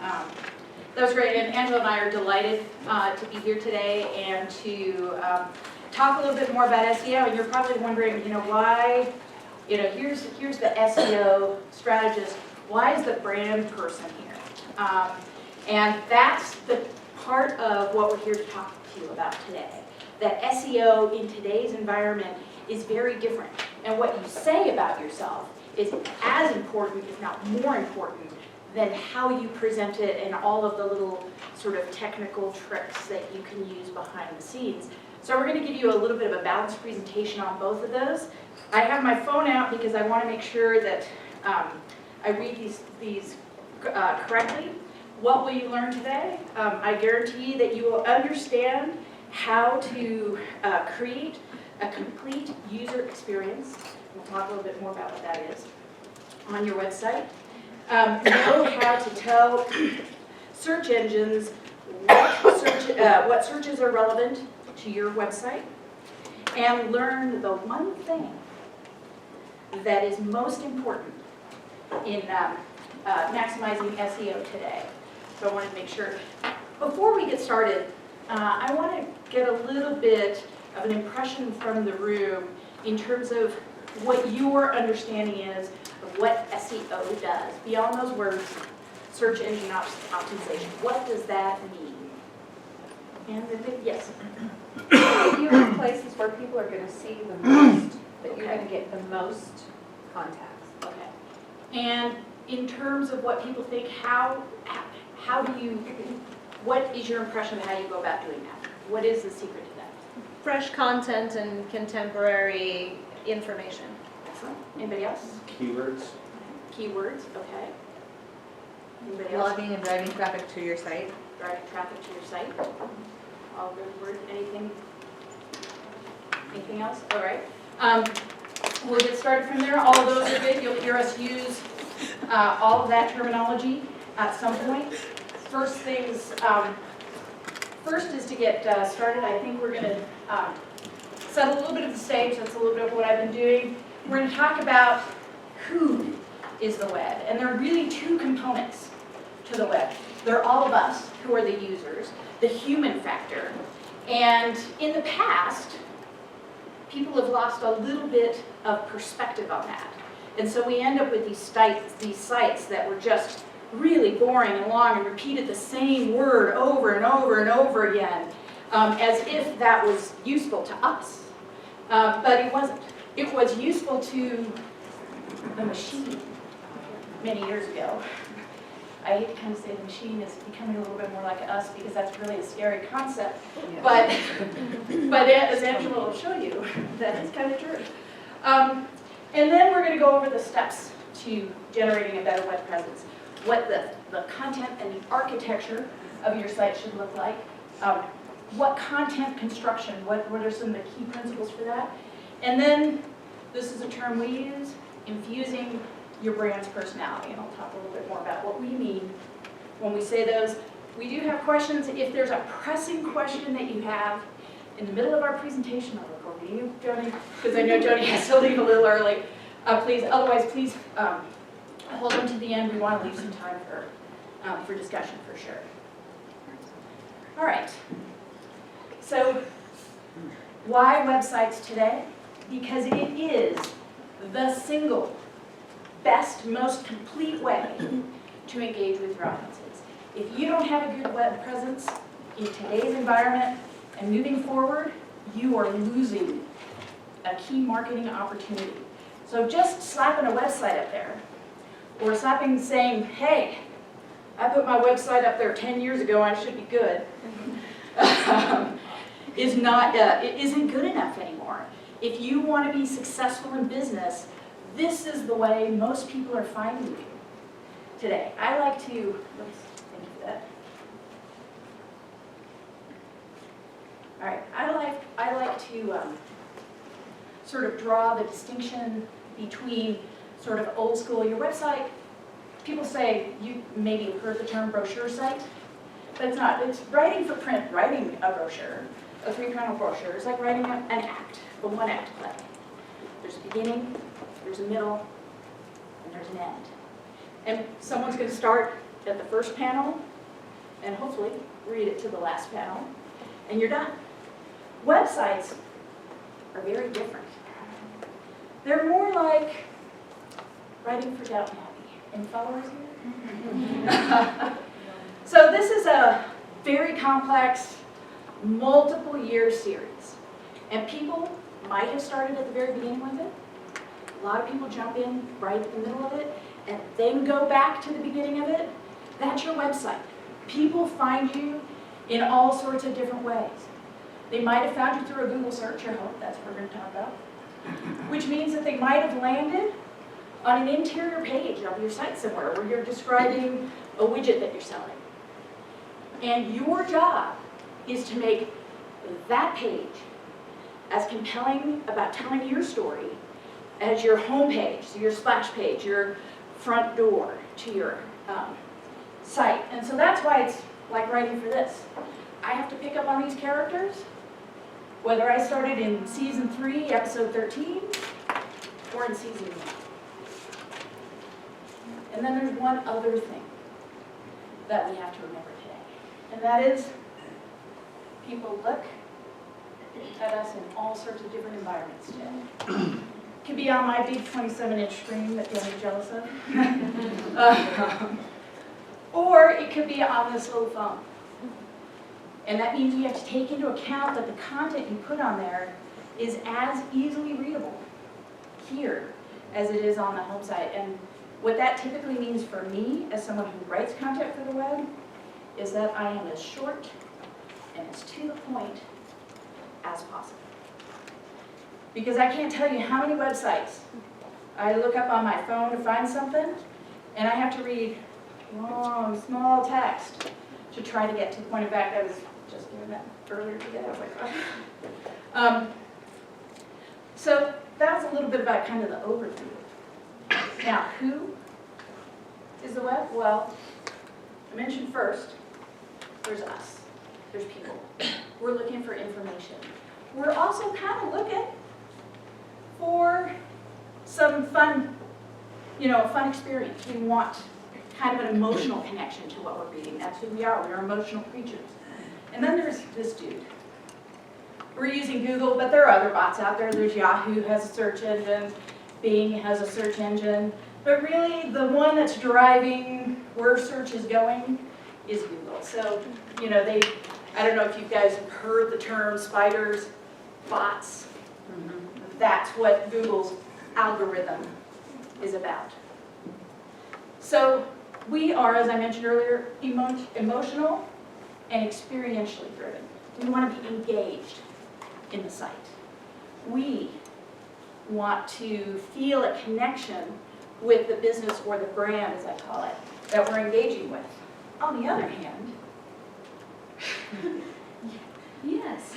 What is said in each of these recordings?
That was great, and Angela and I are delighted to be here today and to talk a little bit more about SEO. And you're probably wondering, why, here's the SEO strategist. Why is the brand person here? And that's the part of what we're here to talk to you about today. That SEO in today's environment is very different. And what you say about yourself is as important, if not more important, than how you present it and all of the little sort of technical tricks that you can use behind the scenes. So we're going to give you a little bit of a balanced presentation on both of those. I have my phone out because I want to make sure that I read these correctly. What will you learn today? I guarantee that you will understand how to create a complete user experience. We'll talk a little bit more about what that is on your website. Know how to tell search engines what searches are relevant to your website, and learn the one thing that is most important in maximizing SEO today. So I wanted to make sure. Before we get started, I want to get a little bit of an impression from the room in terms of what your understanding is of what SEO does. Beyond those words, search engine optimization. What does that mean? And yes? You have places where people are going to see the most, that you're going to get the most contacts. Okay. And in terms of what people think, how do you, what is your impression of how you go about doing that? What is the secret to that? Fresh content and contemporary information. Excellent. Anybody else? Keywords. Keywords, okay. Anybody else? Logging and driving traffic to your site. Driving traffic to your site. All good words. Anything else? All right. We'll get started from there. All of those are good. You'll hear us use all of that terminology at some point. First is to get started. I think we're going to set a little bit of the stage. That's a little bit of what I've been doing. We're going to talk about who is the web. And there are really two components to the web. There are all of us who are the users, the human factor. And in the past, people have lost a little bit of perspective on that. And so we end up with these sites that were just really boring and long and repeated the same word over and over and over again, as if that was useful to us. But it wasn't. It was useful to the machine many years ago. I hate to kind of say the machine is becoming a little bit more like us because that's really a scary concept. But as Angela will show you, that is kind of true. And then we're going to go over the steps to generating a better web presence. What the content and the architecture of your site should look like. What content construction, what are some of the key principles for that? And then, this is a term we use, infusing your brand's personality. And I'll talk a little bit more about what we mean when we say those. We do have questions. If there's a pressing question that you have in the middle of our presentation, I'll look over to you, Joni, because I know Joni has to leave a little early. Please hold them to the end. We want to leave some time for discussion for sure. All right. So, why websites today? Because it is the single best, most complete way to engage with your audiences. If you don't have a good web presence in today's environment and moving forward, you are losing a key marketing opportunity. So just slapping a website up there, or saying, hey, I put my website up there 10 years ago, I should be good, it isn't good enough anymore. If you want to be successful in business, this is the way most people are finding you today. I like to, thank you for that. All right, I like to sort of draw the distinction between sort of old school, your website. People say, you maybe have heard the term brochure site, but it's not. It's writing for print, writing a brochure, a 3-panel brochure. It's like writing an act, a 1-act play. There's a beginning, there's a middle, and there's an end. And someone's going to start at the first panel and hopefully read it to the last panel, and you're done. Websites are very different. They're more like writing for Downton Abbey. Any followers here? So this is a very complex, multiple year series. And people might have started at the very beginning with it. A lot of people jump in right in the middle of it and then go back to the beginning of it. That's your website. People find you in all sorts of different ways. They might have found you through a Google search, I hope that's what we're going to talk about, which means that they might have landed on an interior page of your site somewhere where you're describing a widget that you're selling. And your job is to make that page as compelling about telling your story as your home page, so your splash page, your front door to your site. And so that's why it's like writing for this. I have to pick up on these characters, whether I started in season 3, episode 13, or in season 1. And then there's one other thing that we have to remember today, and that is people look at us in all sorts of different environments today. It could be on my big 27-inch screen that you'll be jealous of. Or it could be on this little phone. And that means we have to take into account that the content you put on there is as easily readable here as it is on the home site. And what that typically means for me, as someone who writes content for the web, is that I am as short and as to the point as possible. Because I can't tell you how many websites I look up on my phone to find something, and I have to read long, small text to try to get to the point. In fact, I was just doing that earlier today. I was like, so that was a little bit about kind of the overview. Now, who is the web? Well, I mentioned first, there's us. There's people. We're looking for information. We're also kind of looking for some fun, a fun experience. We want kind of an emotional connection to what we're reading. That's who we are. We're emotional creatures. And then there's this dude. We're using Google, but there are other bots out there. There's Yahoo has a search engine. Bing has a search engine. But really, the one that's driving where search is going is Google. So, I don't know if you guys have heard the term spiders, bots. That's what Google's algorithm is about. So we are, as I mentioned earlier, emotional and experientially driven. We want to be engaged in the site. We want to feel a connection with the business or the brand, as I call it, that we're engaging with. On the other hand, yes.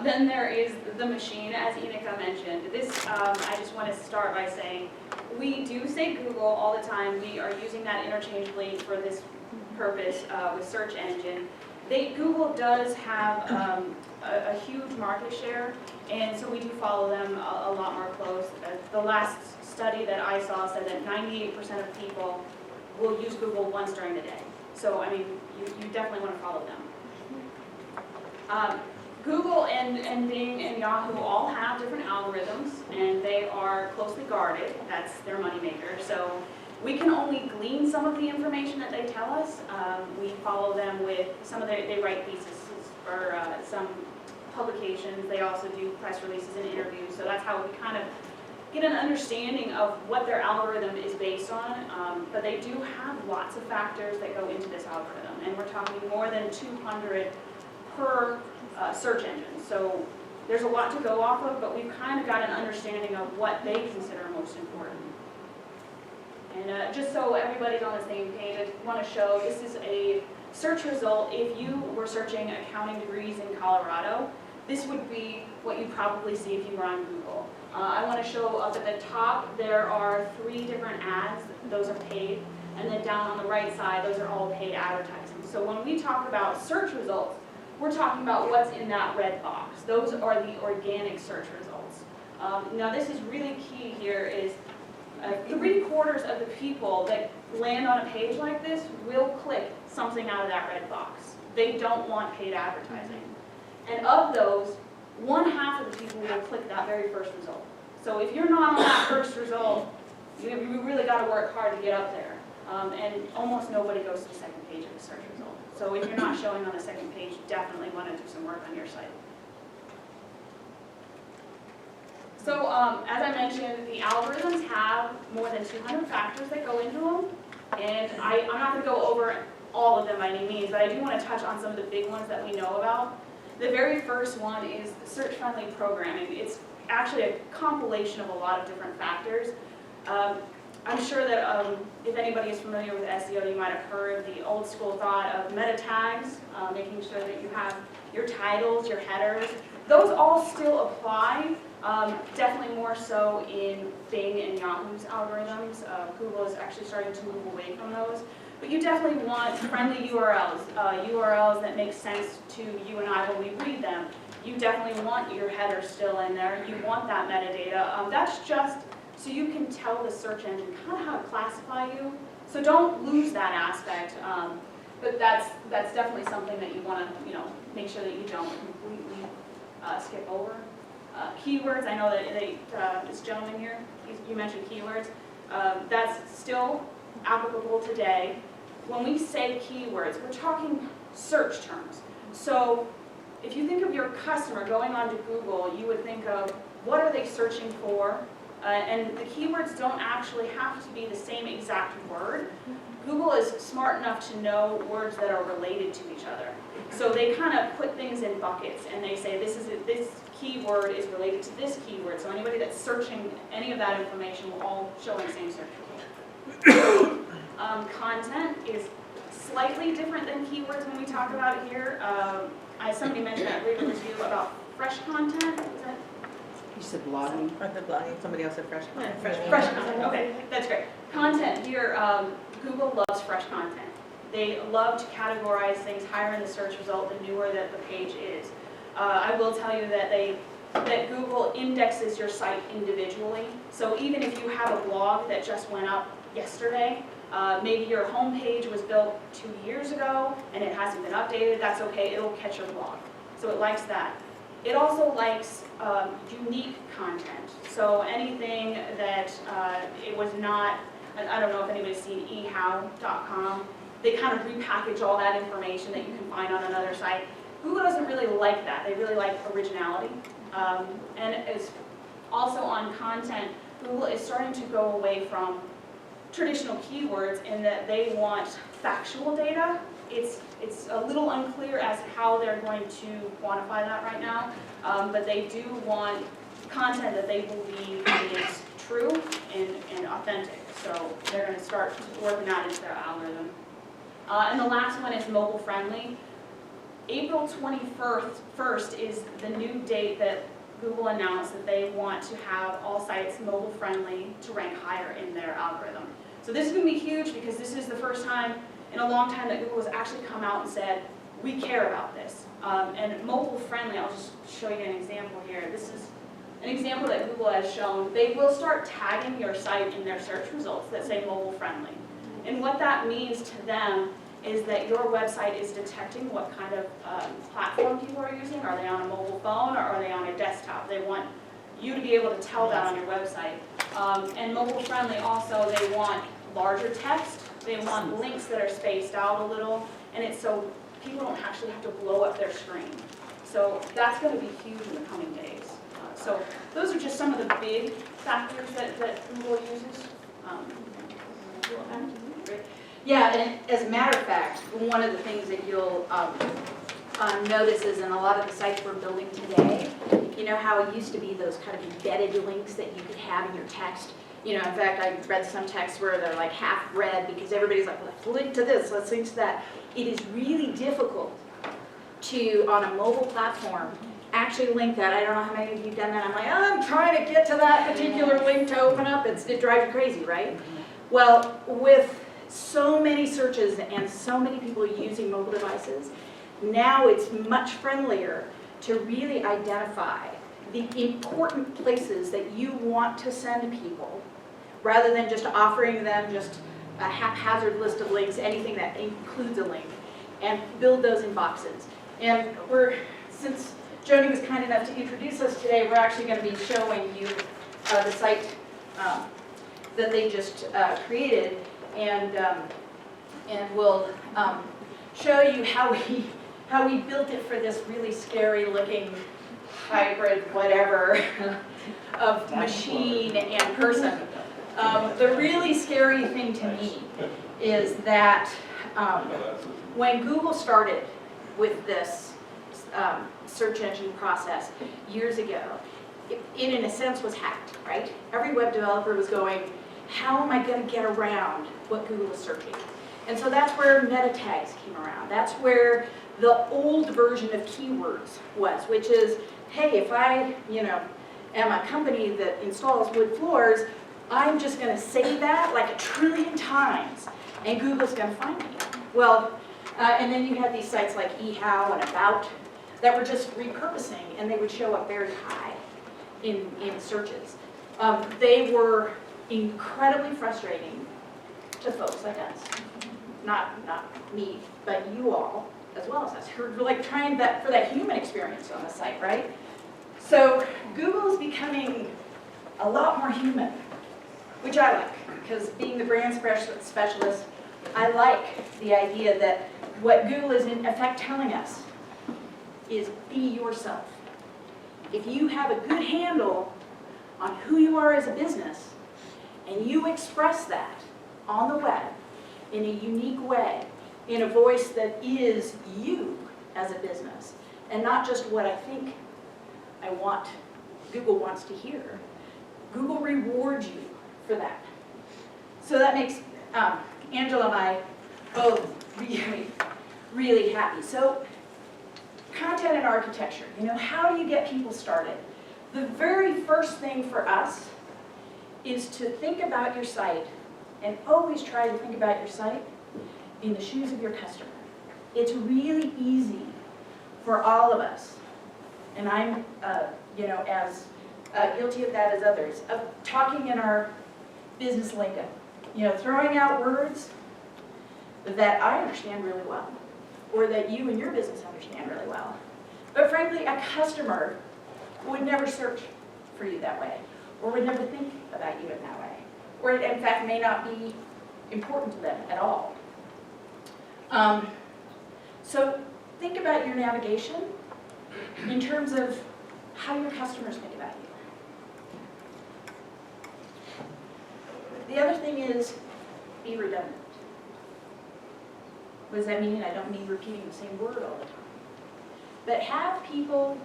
Then there is the machine, as Enika mentioned. This, I just want to start by saying, we do say Google all the time. We are using that interchangeably for this purpose with search engine. Google does have a huge market share, and so we do follow them a lot more close. The last study that I saw said that 98% of people will use Google once during the day. So, I mean, you definitely want to follow them. Google and Bing and Yahoo all have different algorithms, and they are closely guarded. That's their moneymaker. So we can only glean some of the information that they tell us. We follow them with some of they write theses for some publications. They also do press releases and interviews. So that's how we kind of get an understanding of what their algorithm is based on. But they do have lots of factors that go into this algorithm, and we're talking more than 200 per search engine. So there's a lot to go off of, but we've kind of got an understanding of what they consider most important. And just so everybody's on the same page, I want to show this is a search result. If you were searching accounting degrees in Colorado, this would be what you'd probably see if you were on Google. I want to show up at the top, there are 3 different ads. Those are paid. And then down on the right side, those are all paid advertising. So when we talk about search results, we're talking about what's in that red box. Those are the organic search results. Now this is really key here is 3/4 of the people that land on a page like this will click something out of that red box. They don't want paid advertising. And of those, 1/2 of the people will click that very first result. So if you're not on that first result, you really got to work hard to get up there. And almost nobody goes to the second page of the search result. So if you're not showing on the second page, you definitely want to do some work on your site. So as I mentioned, the algorithms have more than 200 factors that go into them. And I'm not going to go over all of them by any means, but I do want to touch on some of the big ones that we know about. The very first one is search-friendly programming. It's actually a compilation of a lot of different factors. I'm sure that if anybody is familiar with SEO, you might have heard the old school thought of meta tags, making sure that you have your titles, your headers. Those all still apply, definitely more so in Bing and Yahoo's algorithms. Google is actually starting to move away from those. But you definitely want friendly URLs, URLs that make sense to you and I when we read them. You definitely want your header still in there. You want that metadata. That's just so you can tell the search engine kind of how to classify you. So don't lose that aspect. But that's definitely something that you want to make sure that you don't completely skip over. Keywords. I know that this gentleman here, you mentioned keywords. That's still applicable today. When we say keywords, we're talking search terms. So if you think of your customer going onto Google, you would think of what are they searching for, and the keywords don't actually have to be the same exact word. Google is smart enough to know words that are related to each other. So they kind of put things in buckets, and they say this keyword is related to this keyword. So anybody that's searching any of that information will all show in the same search result. Content is slightly different than keywords when we talk about it here. Somebody mentioned that read a review about fresh content. Was that? You said blogging. Or the blogging, somebody else said fresh content. Fresh content, okay, that's great. Content here, Google loves fresh content. They love to categorize things higher in the search result the newer that the page is. I will tell you that Google indexes your site individually. So even if you have a blog that just went up yesterday, maybe your home page was built 2 years ago and it hasn't been updated, that's okay, it'll catch your blog. So it likes that. It also likes unique content. So anything that it was not, I don't know if anybody's seen ehow.com, they kind of repackage all that information that you can find on another site. Google doesn't really like that. They really like originality. And it's also on content, Google is starting to go away from traditional keywords in that they want factual data. It's a little unclear as to how they're going to quantify that right now, but they do want content that they believe is true and authentic. So they're going to start working that into their algorithm. And the last one is mobile friendly. April 21st is the new date that Google announced that they want to have all sites mobile friendly to rank higher in their algorithm. So this is going to be huge because this is the first time in a long time that Google has actually come out and said, we care about this. And mobile friendly, I'll just show you an example here. This is an example that Google has shown. They will start tagging your site in their search results that say mobile friendly. And what that means to them is that your website is detecting what kind of platform people are using. Are they on a mobile phone or are they on a desktop? They want you to be able to tell that on your website. And mobile friendly also, they want larger text. They want links that are spaced out a little. And it's so people don't actually have to blow up their screen. So that's going to be huge in the coming days. So those are just some of the big factors that Google uses. Yeah, and as a matter of fact, one of the things that you'll notice is in a lot of the sites we're building today, you know how it used to be those kind of embedded links that you could have in your text? You know, in fact, I read some texts where they're like half read because everybody's like, let's link to this, let's link to that. It is really difficult to, on a mobile platform, actually link that. I don't know how many of you have done that. I'm like, oh, I'm trying to get to that particular link to open up. It drives you crazy, right? Well, with so many searches and so many people using mobile devices, now it's much friendlier to really identify the important places that you want to send people rather than just offering them just a haphazard list of links, anything that includes a link, and build those in boxes. And since Joni was kind enough to introduce us today, we're actually going to be showing you the site that they just created, and we'll show you how we built it for this really scary looking hybrid whatever of machine and person. The really scary thing to me is that when Google started with this search engine process years ago, it in a sense was hacked, right? Every web developer was going, how am I going to get around what Google is searching? And so that's where meta tags came around. That's where the old version of keywords was, which is, hey, if I, am a company that installs wood floors, I'm just going to say that like 1 trillion times, and Google's going to find me. Well, and then you had these sites like eHow and About that were just repurposing, and they would show up very high in searches. They were incredibly frustrating to folks like us. Not me, but you all, as well as us, who are like trying for that human experience on the site, right? So Google is becoming a lot more human, which I like, because being the brand specialist, I like the idea that what Google is in effect telling us is be yourself. If you have a good handle on who you are as a business, and you express that on the web in a unique way, in a voice that is you as a business, and not just what I think Google wants to hear, Google rewards you for that. So that makes Angela and I both really, really happy. So content and architecture, how do you get people started? The very first thing for us is to think about your site, and always try to think about your site in the shoes of your customer. It's really easy for all of us, and I'm as guilty of that as others, of talking in our business lingo, throwing out words that I understand really well, or that you and your business understand really well. But frankly, a customer would never search for you that way, or would never think about you in that way, or it in fact may not be important to them at all. So think about your navigation in terms of how your customers think about you. The other thing is, be redundant. What does that mean? I don't mean repeating the same word all the time. But have people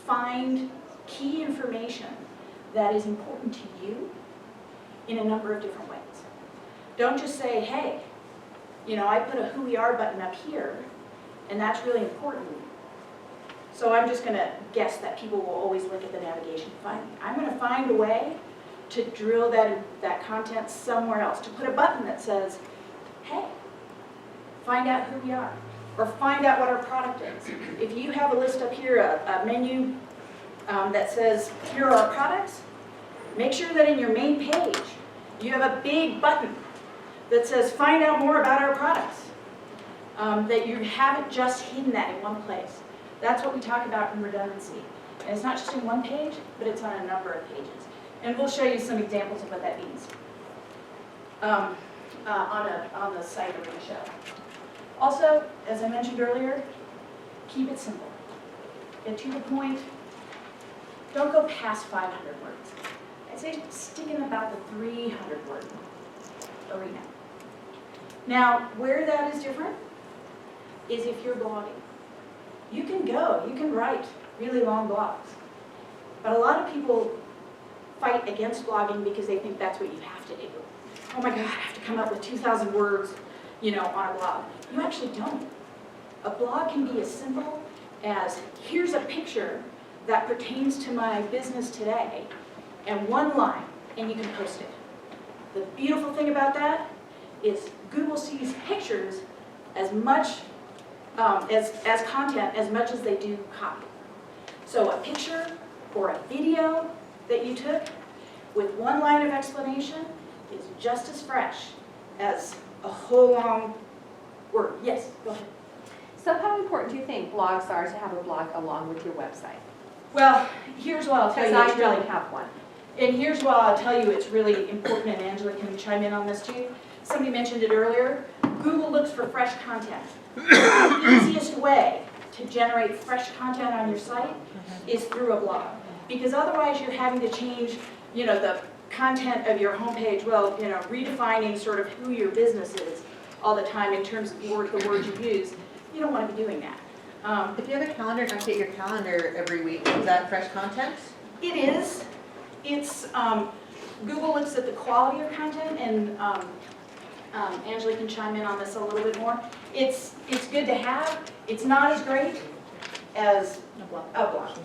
find key information that is important to you in a number of different ways. Don't just say, hey, I put a who we are button up here, and that's really important. So I'm just going to guess that people will always look at the navigation to find me. I'm going to find a way to drill that content somewhere else, to put a button that says, hey, find out who we are, or find out what our product is. If you have a list up here, a menu that says, here are our products, make sure that in your main page, you have a big button that says, find out more about our products. That you haven't just hidden that in one place. That's what we talk about in redundancy. And it's not just in one page, but it's on a number of pages. And we'll show you some examples of what that means on the site we're going to show. Also, as I mentioned earlier, keep it simple. Get to the point. Don't go past 500 words. I'd say stick in about the 300 word arena. Now, where that is different is if you're blogging. You can write really long blogs. But a lot of people fight against blogging because they think that's what you have to do. Oh my God, I have to come up with 2,000 words, on a blog. You actually don't. A blog can be as simple as, here's a picture that pertains to my business today, and one line, and you can post it. The beautiful thing about that is Google sees pictures as much as content as much as they do copy. So a picture or a video that you took with one line of explanation is just as fresh as a whole long word. Yes, go ahead. So how important do you think blogs are to have a blog along with your website? Well, here's what I'll tell Because you. I It's really, don't have one. and here's what I'll tell you, it's really important, and Angela can chime in on this too. Somebody mentioned it earlier. Google looks for fresh content. The easiest way to generate fresh content on your site is through a blog. Because otherwise you're having to change, the content of your homepage, redefining sort of who your business is all the time in terms of the words you use. You don't want to be doing that. If you have a calendar and update your calendar every week, is that fresh content? It is. It's, Google looks at the quality of content, and Angela can chime in on this a little bit more. It's good to have. It's not as great as a blog.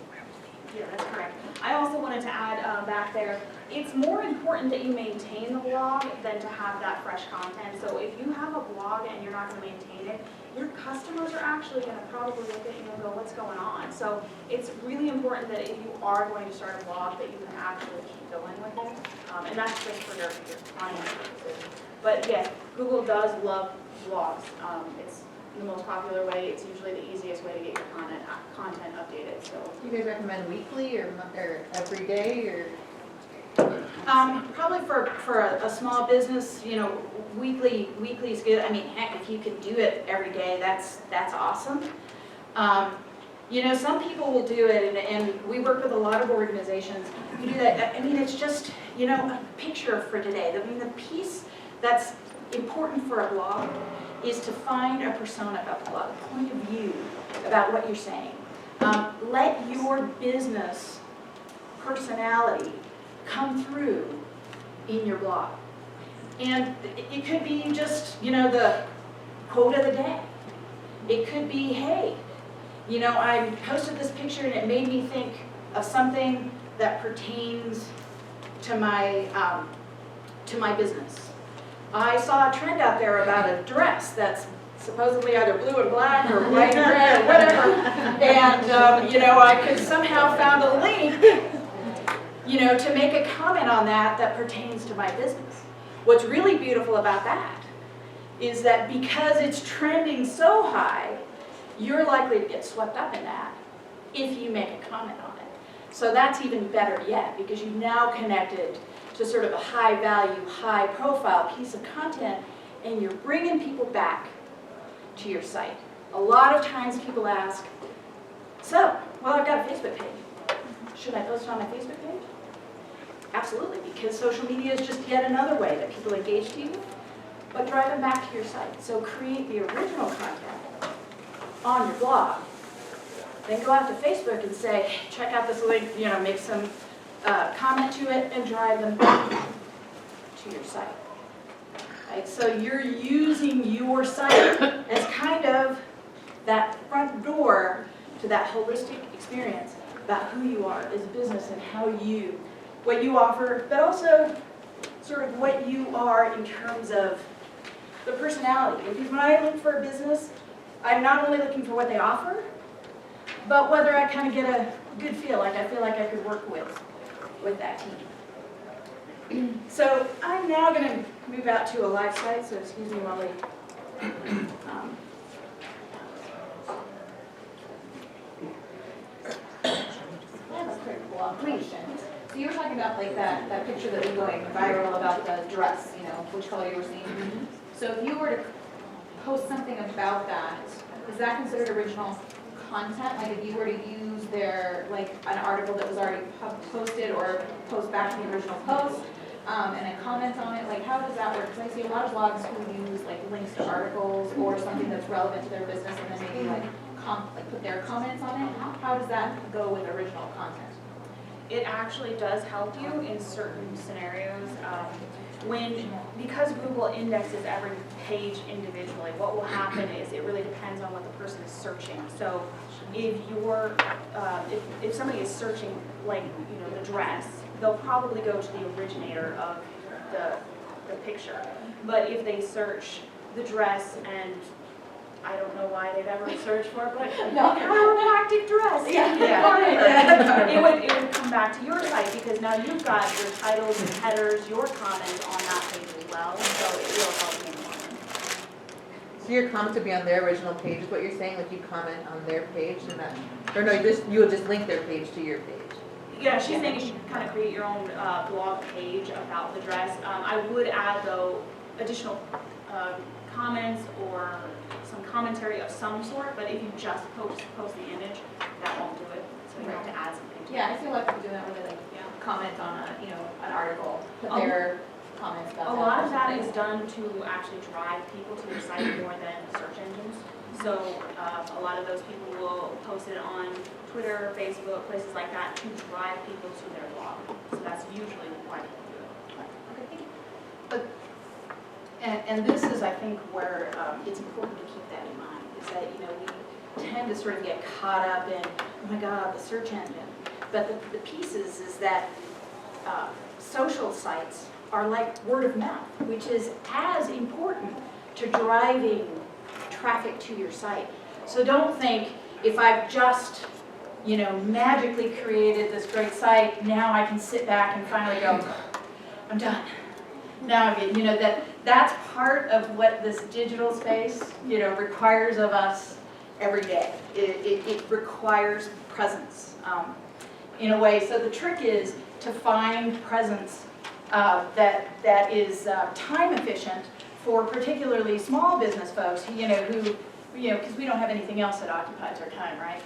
Yeah, that's correct. I also wanted to add back there, it's more important that you maintain the blog than to have that fresh content. So if you have a blog and you're not going to maintain it, your customers are actually going to probably look at you and go, what's going on? So it's really important that if you are going to start a blog, that you can actually keep going with it. And that's just for your client purposes. But yes, Google does love blogs. It's the most popular way. It's usually the easiest way to get your content updated. So Do you guys recommend weekly or every day or? Probably for a small business, weekly is good. I mean, heck, if you can do it every day, that's awesome. Some people will do it, and we work with a lot of organizations who do that. I mean, it's just, a picture for today. I mean, the piece that's important for a blog is to find a persona about the blog, a point of view about what you're saying. Let your business personality come through in your blog. And it could be just, the quote of the day. It could be, hey, I posted this picture and it made me think of something that pertains to my business. I saw a trend out there about a dress that's supposedly either blue and black or white and red or whatever. And, I could somehow found a link, to make a comment on that pertains to my business. What's really beautiful about that is that because it's trending so high, you're likely to get swept up in that if you make a comment on it. So that's even better yet, because you've now connected to sort of a high value, high profile piece of content, and you're bringing people back to your site. A lot of times people ask, I've got a Facebook page. Should I post it on my Facebook page? Absolutely, because social media is just yet another way that people engage to you, but drive them back to your site. So create the original content on your blog. Then go out to Facebook and say, check out this link, make some comment to it and drive them back to your site. Right? So you're using your site as kind of that front door to that holistic experience about who you are as a business and what you offer, but also sort of what you are in terms of the personality. Because when I look for a business, I'm not only looking for what they offer, but whether I kind of get a good feel, like I feel like I could work with that team. So I'm now going to move out to a live site, so excuse me while I have a quick blog question. So you were talking about like that picture that was going viral about the dress, which color you were seeing. So if you were to post something about that, is that considered original content? Like if you were to use an article that was already posted or post back to the original post and a comment on it, how does that work? Because I see a lot of blogs who use links to articles or something that's relevant to their business and then maybe put their comments on it. How does that go with original content? it actually does help you in certain scenarios. Because Google indexes every page individually, what will happen is it really depends on what the person is searching. So if you're, if somebody is searching the dress, they'll probably go to the originator of the picture. But if they search the dress and I don't know why they've ever searched for it, but chiropractic dress. Yeah. It would come back to your site because now you've got your titles and headers, your comments on that page as well, so it will help you in the long run. So your comments would be on their original page, is what you're saying, like you comment on their page and that, or no, you would just link their page to your page? Yeah, she's saying you should kind of create your own blog page about the dress. I would add though additional comments or some commentary of some sort, but if you just post the image, that won't do it. So you have to add something to it. Yeah, I feel like I'm doing that when they like Yeah. comment on a, an article, put Oh. their comments about A that. lot of that is done to actually drive people to your site more than search engines. So a lot of those people will post it on Twitter, Facebook, places like that to drive people to their blog. So that's usually why people do it. Okay, thank you. And this is, I think, where it's important to keep that in mind, is that, we tend to sort of get caught up in, oh my God, the search engine. But the piece is that social sites are like word of mouth, which is as important to driving traffic to your site. So don't think, if I've just, magically created this great site, now I can sit back and finally go, I'm done. Now, that's part of what this digital space, requires of us every day. It requires presence in a way. So the trick is to find presence that is time efficient for particularly small business folks, who, because we don't have anything else that occupies our time, right?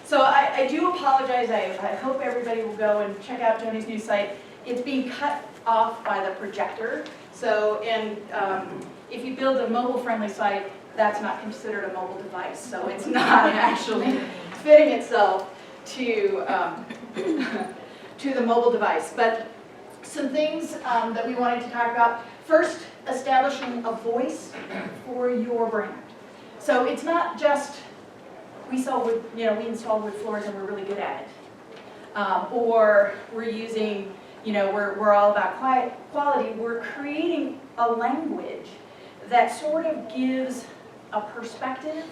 So I do apologize. I hope everybody will go and check out Joni's new site. It's being cut off by the projector. So, and if you build a mobile-friendly site, that's not considered a mobile device. So it's not actually fitting itself to to the mobile device. But some things that we wanted to talk about. First, establishing a voice for your brand. So it's not just we sell wood, we install wood floors and we're really good at it, or we're using, we're all about quality. We're creating a language that sort of gives a perspective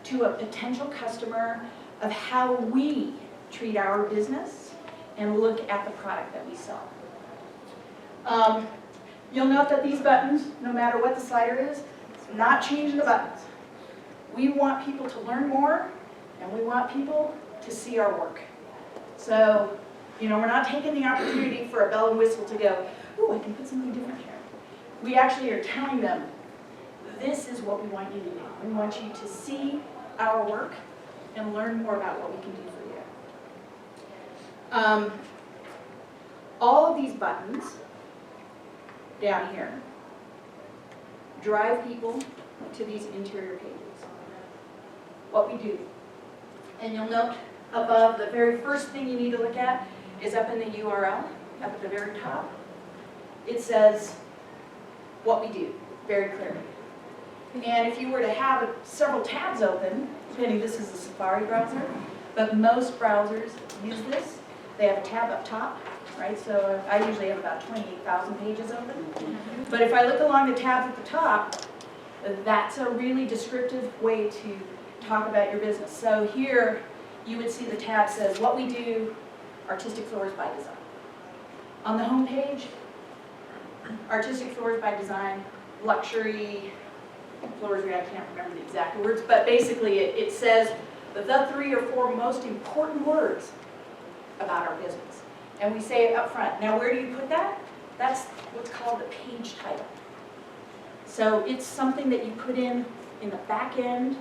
to a potential customer of how we treat our business and look at the product that we sell. You'll note that these buttons, no matter what the slider is, not changing the buttons. We want people to learn more, and we want people to see our work. So, we're not taking the opportunity for a bell and whistle to go, ooh, I can put something different here. We actually are telling them, this is what we want you to do. We want you to see our work and learn more about what we can do for you. All of these buttons down here drive people to these interior pages. What we do. And you'll note above, the very first thing you need to look at is up in the URL, up at the very top. It says what we do, very clearly. And if you were to have several tabs open, depending, this is a Safari browser, but most browsers use this. They have a tab up top, right? So I usually have about 28,000 pages open. But if I look along the tabs at the top, that's a really descriptive way to talk about your business. So here, you would see the tab says, what we do, Artistic Floors by Design. On the home page, Artistic Floors by Design, luxury floors, I can't remember the exact words, but basically it says the 3 or 4 most important words about our business. And we say it up front. Now where do you put that? That's what's called the page title. So it's something that you put in the back end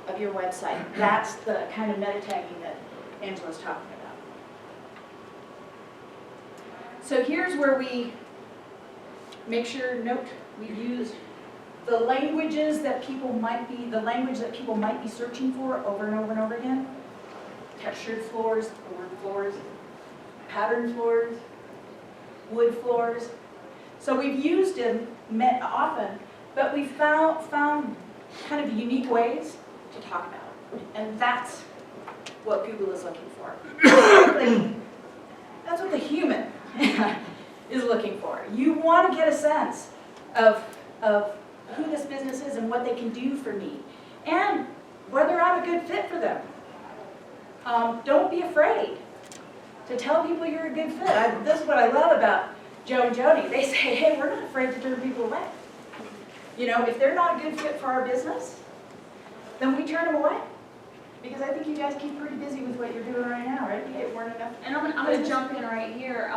of your website. That's the kind of meta tagging that Angela's talking about. So here's where we make sure, note, we use the languages that people might be, the language that people might be searching for over and over and over again. Textured floors, board floors, patterned floors, wood floors. So we've used them often, but we've found kind of unique ways to talk about it. And that's what Google is looking for. That's what the human is looking for. You want to get a sense of who this business is and what they can do for me, and whether I'm a good fit for them. Don't be afraid to tell people you're a good fit. This is what I love about Joe and Joni. They say, hey, we're not afraid to turn people away. You know, if they're not a good fit for our business, then we turn them away. Because I think you guys keep pretty busy with what you're doing right now, right? You weren't enough. And I'm gonna jump in right here.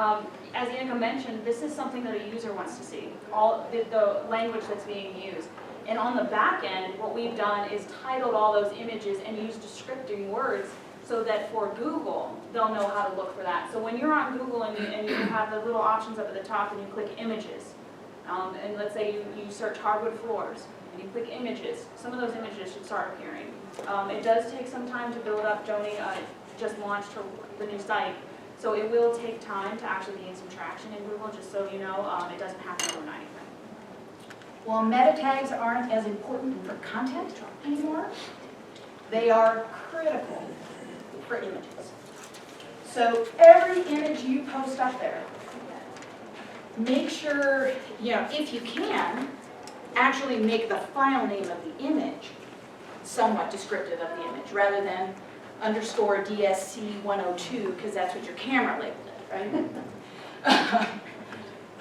As Annika mentioned, this is something that a user wants to see, all the language that's being used. And on the back end, what we've done is titled all those images and used descripting words so that for Google, they'll know how to look for that. So when you're on Google and you have the little options up at the top and you click images, and let's say you search hardwood floors, and you click images, some of those images should start appearing. It does take some time to build up. Joni just launched the new site, so it will take time to actually gain some traction in Google, just so you know. It doesn't happen overnight. Well, meta tags aren't as important for content anymore. They are critical for images. So every image you post up there, make sure, you know, if you can, actually make the file name of the image somewhat descriptive of the image, rather than underscore DSC102, because that's what your camera labeled it, right?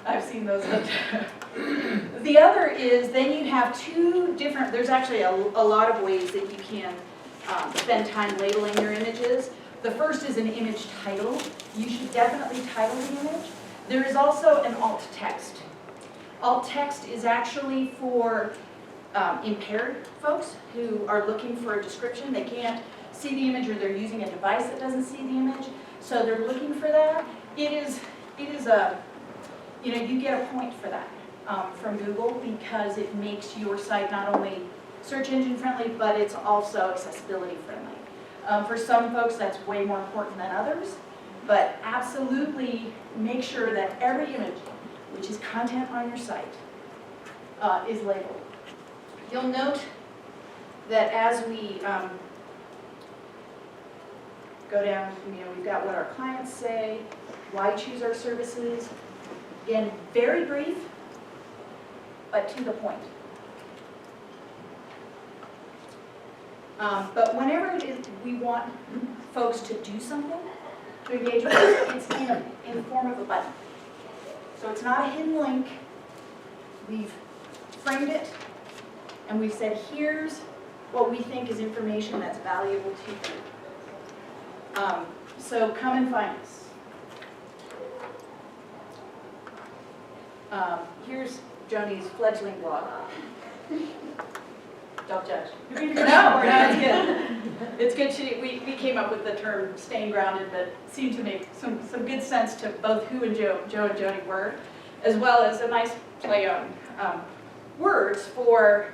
I've seen those. The other is, then you have two different, there's actually a lot of ways that you can spend time labeling your images. The first is an image title. You should definitely title the image. There is also an alt text. Alt text is actually for impaired folks who are looking for a description. They can't see the image, or they're using a device that doesn't see the image, so they're looking for that. It is a, you know, you get a point for that from Google, because it makes your site not only search engine friendly, but it's also accessibility friendly. For some folks, that's way more important than others, but absolutely make sure that every image, which is content on your site, is labeled. You'll note that as we go down, you know, we've got what our clients say, why choose our services. Again, very brief, but to the point. But whenever it is we want folks to do something, to engage with us, it's in the form of a button. So it's not a hidden link. We've framed it, and we've said, here's what we think is information that's valuable to you. So come and find us. Here's Joni's fledgling blog. Don't judge. No, it's good. It's good. We came up with the term staying grounded that seemed to make some good sense to both who and Joe and Joni were, as well as a nice play on words for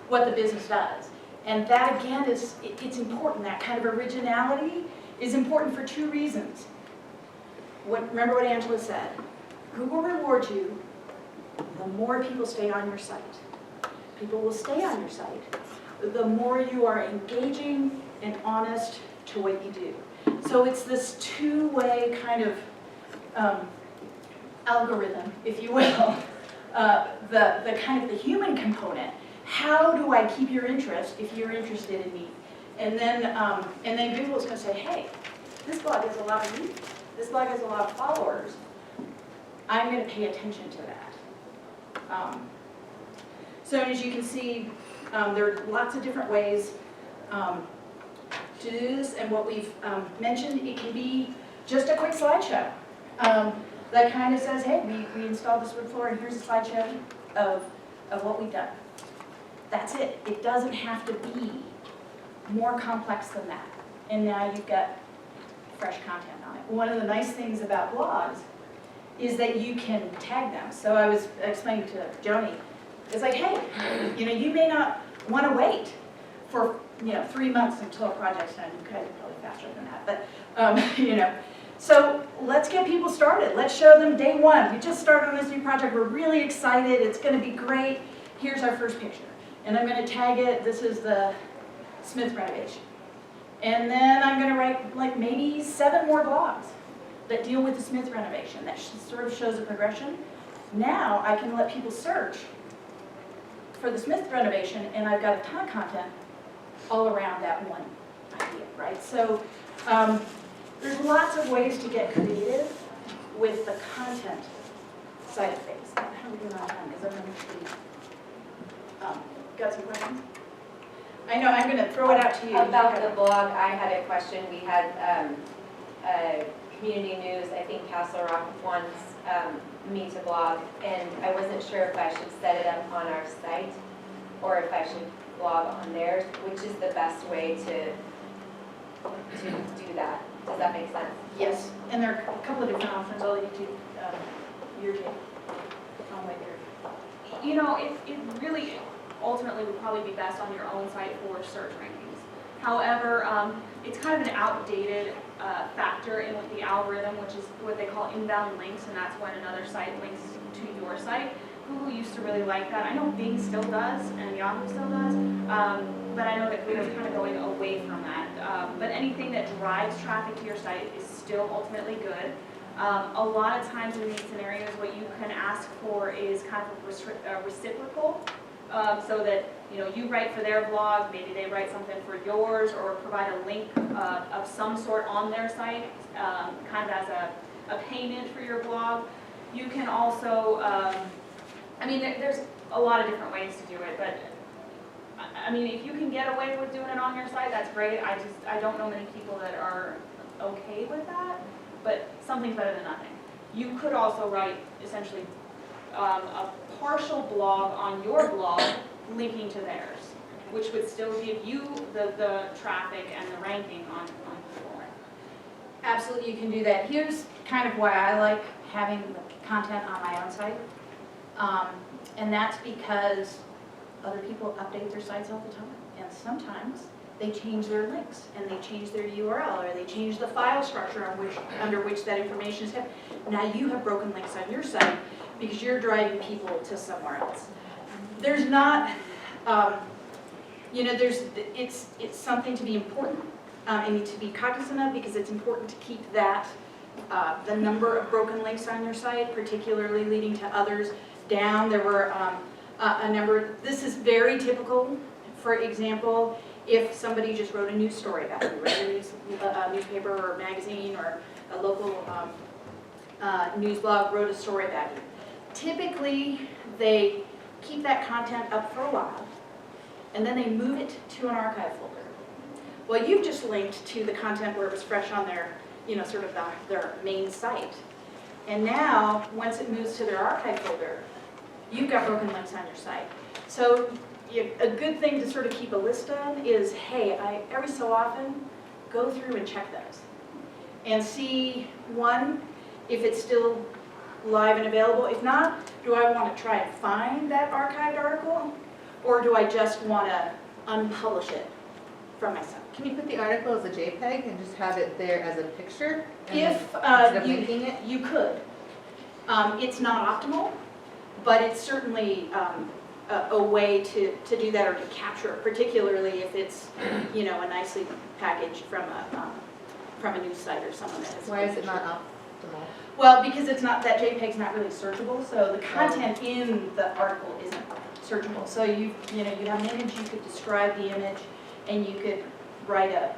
what the business does. And that, again, it's important. That kind of originality is important for two reasons. Remember what Angela said. Google rewards you the more people stay on your site. People will stay on your site the more you are engaging and honest to what you do. So it's this two-way kind of algorithm, if you will. The kind of the human component. How do I keep your interest if you're interested in me? And then Google's going to say, hey, this blog has a lot of readers. This blog has a lot of followers. I'm going to pay attention to that. So as you can see, there are lots of different ways to do this. And what we've mentioned, it can be just a quick slideshow that kind of says, hey, we installed this wood floor, and here's a slideshow of what we've done. That's it. It doesn't have to be more complex than that. And now you've got fresh content on it. One of the nice things about blogs is that you can tag them. So I was explaining to Joni, it's like, hey, you know, you may not want to wait for 3 months until a project's done. You guys are probably faster than that, but you know. So let's get people started. Let's show them day one. We just started on this new project. We're really excited. It's going to be great. Here's our first picture. And I'm going to tag it. This is the Smith renovation. And then I'm going to write like maybe 7 more blogs that deal with the Smith renovation. That sort of shows a progression. Now I can let people search for the Smith renovation, and I've got a ton of content all around that one idea, right? So there's lots of ways to get creative with the content side of things. How are we doing on time? Is everyone got some questions? I know, I'm gonna throw it out to you. About the blog, I had a question. We had community news, I think Castle Rock wants me to blog, and I wasn't sure if I should set it up on our site or if I should blog on theirs. Which is the best way to do that? Does that make sense? Yes, and there are a couple of different options. I'll leave you to your take on what you're. You know, it really ultimately would probably be best on your own site for search rankings. However, it's kind of an outdated factor in the algorithm, which is what they call inbound links, and that's when another site links to your site. Google used to really like that. I know Bing still does, and Yahoo still does, but I know that Google's kind of going away from that. But anything that drives traffic to your site is still ultimately good. A lot of times in these scenarios, what you can ask for is kind of a reciprocal, so that you write for their blog, maybe they write something for yours, or provide a link of some sort on their site, kind of as a payment for your blog. You can also, I mean, there's a lot of different ways to do it, but I mean, if you can get away with doing it on your site, that's great. I don't know many people that are okay with that, but something's better than nothing. You could also write essentially a partial blog on your blog linking to theirs, which would still give you the traffic and the ranking on Google. Absolutely, you can do that. Here's kind of why I like having the content on my own site. And that's because other people update their sites all the time. And sometimes they change their links and they change their URL, or they change the file structure under which that information is kept. Now you have broken links on your site because you're driving people to somewhere else. There's not, it's something to be important and to be cognizant of, because it's important to keep that, the number of broken links on your site, particularly leading to others, down. There were a number, this is very typical. For example, if somebody just wrote a news story about you, right? A newspaper or magazine or a local news blog wrote a story about you. Typically, they keep that content up for a while, and then they move it to an archive folder. Well, you've just linked to the content where it was fresh on their, sort of their main site. And now, once it moves to their archive folder, you've got broken links on your site. So a good thing to sort of keep a list of is, hey, every so often, go through and check those. And see, one, if it's still live and available. If not, do I want to try and find that archived article? Or do I just want to unpublish it from my site? Can you put the article as a JPEG and just have it there as a picture? If Instead of linking it? you could. It's not optimal, but it's certainly a way to do that, or to capture it, particularly if it's a nicely packaged from a news site or someone that has. Why is it not optimal? Well, because it's not, that JPEG's not really searchable, so the content in the article isn't searchable. So you have an image, you could describe the image, and you could write a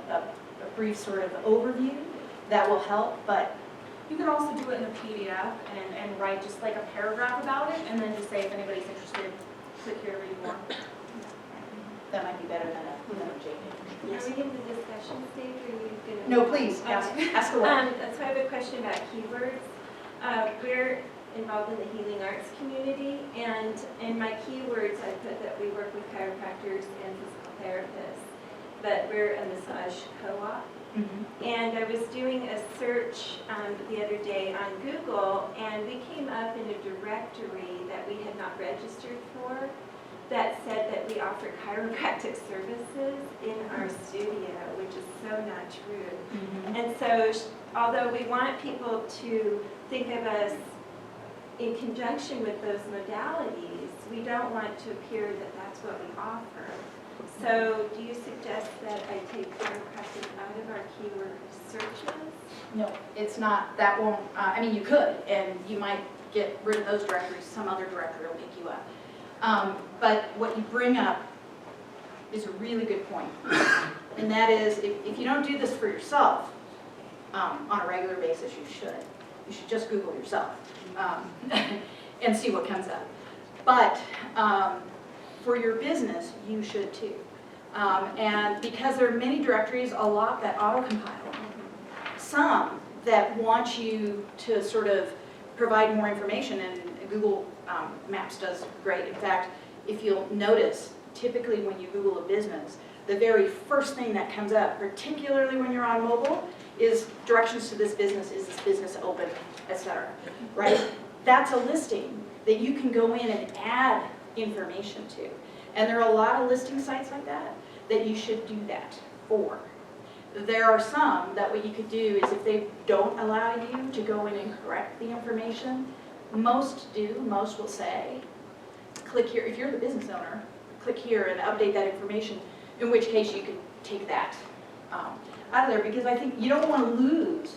brief sort of overview. That will help, but You could also do it in a PDF and write just like a paragraph about it, and then just say if anybody's interested, click here to read more. that might be better than a JPEG. Yes. Are we in the discussion stage, or are you gonna? No, please, ask away. So I have a question about keywords. We're involved in the healing arts community, and in my keywords, I put that we work with chiropractors and physical therapists, but we're a massage co-op. Mhm. And I was doing a search the other day on Google, and we came up in a directory that we had not registered for that said that we offer chiropractic services in our studio, which is so not true. Mhm. And so, although we want people to think of us in conjunction with those modalities, we don't want to appear that that's what we offer. So, do you suggest that I take chiropractic out of our keyword searches? No, it's not, that won't, you could, and you might get rid of those directories, some other directory will pick you up. But what you bring up is a really good point. And that is, if you don't do this for yourself, on a regular basis, you should. You should just Google yourself, and see what comes up. But, for your business, you should too. And because there are many directories, a lot that auto-compile, some that want you to sort of provide more information, and Google Maps does great. In fact, if you'll notice, typically when you Google a business, the very first thing that comes up, particularly when you're on mobile, is directions to this business, is this business open, etc. Right? That's a listing that you can go in and add information to. And there are a lot of listing sites like that you should do that for. There are some that what you could do is if they don't allow you to go in and correct the information, most do, most will say, click here, if you're the business owner, click here and update that information, in which case you could take that out of there, because I think you don't want to lose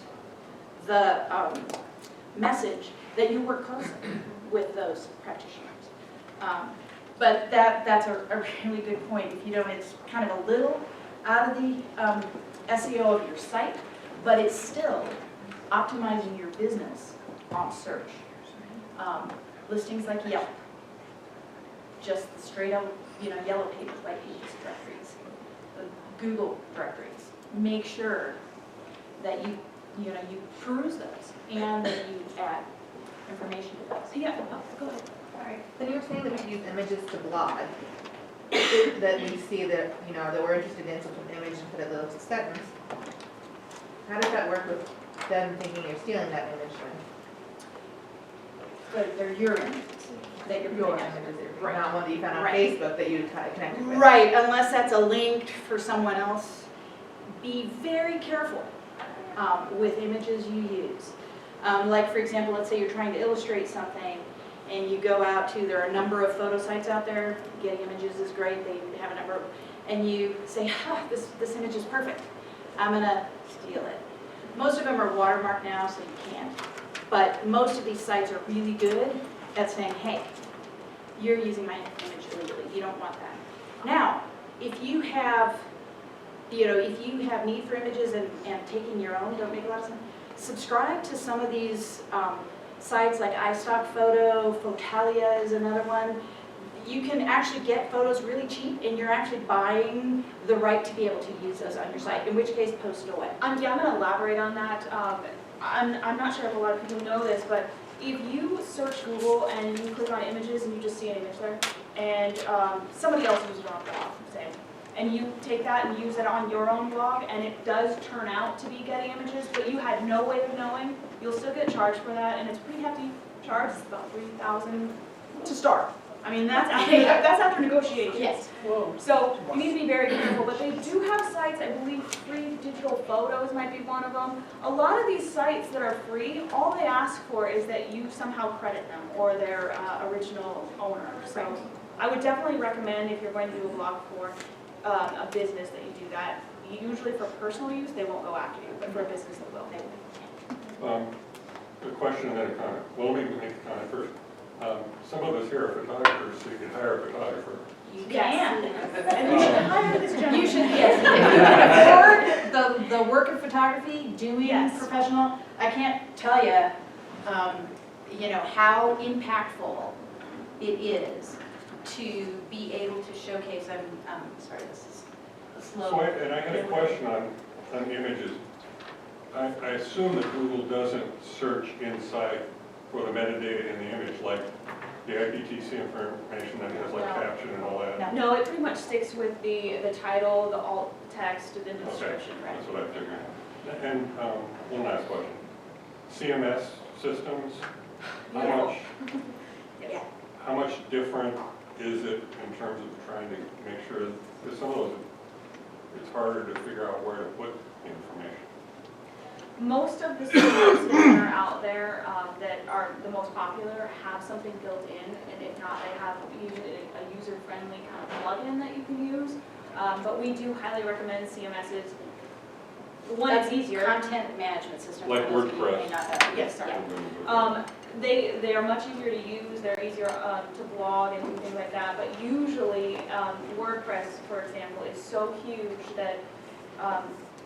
the message that you work closely with those practitioners. But that's a really good point. If you don't, it's kind of a little out of the SEO of your site, but it's still optimizing your business on search. Listings like Yelp, just straight up, yellow pages like these directories, Google directories. Make sure that you peruse those and that you add information to those. Yeah, go ahead. Sorry. So you were saying that we use images to blog, that we see that, that we're interested in, so an image and put a little sentence. How does that work with them thinking you're stealing that image then? They're your images that you're Your putting out. images, Right. not one that you found on Right. Facebook that you connected with. Right, unless that's a link for someone else. Be very careful with images you use. Like for example, let's say you're trying to illustrate something and you go out to, there are a number of photo sites out there, Getty Images is great, they have a number of, and you say, this image is perfect, I'm gonna steal it. Most of them are watermarked now, so you can't. But most of these sites are really good at saying, hey, you're using my image illegally, you don't want that. Now, if you have need for images and taking your own don't make a lot of sense, subscribe to some of these sites like iStock Photo, Fotalia is another one. You can actually get photos really cheap and you're actually buying the right to be able to use those on your site, in which case post it away. I'm going to elaborate on that. I'm not sure if a lot of people know this, but if you search Google and you click on images and you just see an image there, and somebody else used it on blog, say, and you take that and use it on your own blog, and it does turn out to be Getty Images, but you had no way of knowing, you'll still get charged for that, and it's pretty hefty charge. It's about $3,000 to start. I mean, that's after negotiation. Yes. So you need to be very careful, but they do have sites, I believe Free Digital Photos might be one of them. A lot of these sites that are free, all they ask for is that you somehow credit them or their original owner. So I would definitely recommend, if you're going to do a blog for a business, that you do that. Usually for personal use, they won't go after you, but for a business, they will. A question and then a comment. Well, let me make a comment first. Some of us here are photographers, so you can hire a photographer. You Yes. can. And you should hire this gentleman. You should, yes. If you can afford the work of photography, doing Yes. professional, I can't tell you, how impactful it is to be able to showcase, sorry, this is a slow. So I had a question on images. I assume that Google doesn't search inside for the metadata in the image, like the IPTC information that has like No. caption and all that. No. No, it pretty much sticks with the title, the alt text, the Okay, description, right? that's what I figured. And one last question. CMS systems, Yeah. how much different is it in terms of trying to make sure, because some of those, it's harder to figure out where to put the information. Most of the systems that are out there that are the most popular have something built in, and if not, they have usually a user-friendly kind of plugin that you can use. But we do highly recommend CMSs. One, it's easier. Content management system. Like for those of you who may WordPress. not know. Yes, sorry. Yeah. They are much easier to use, they're easier to blog and do things like that, but usually WordPress, for example, is so huge that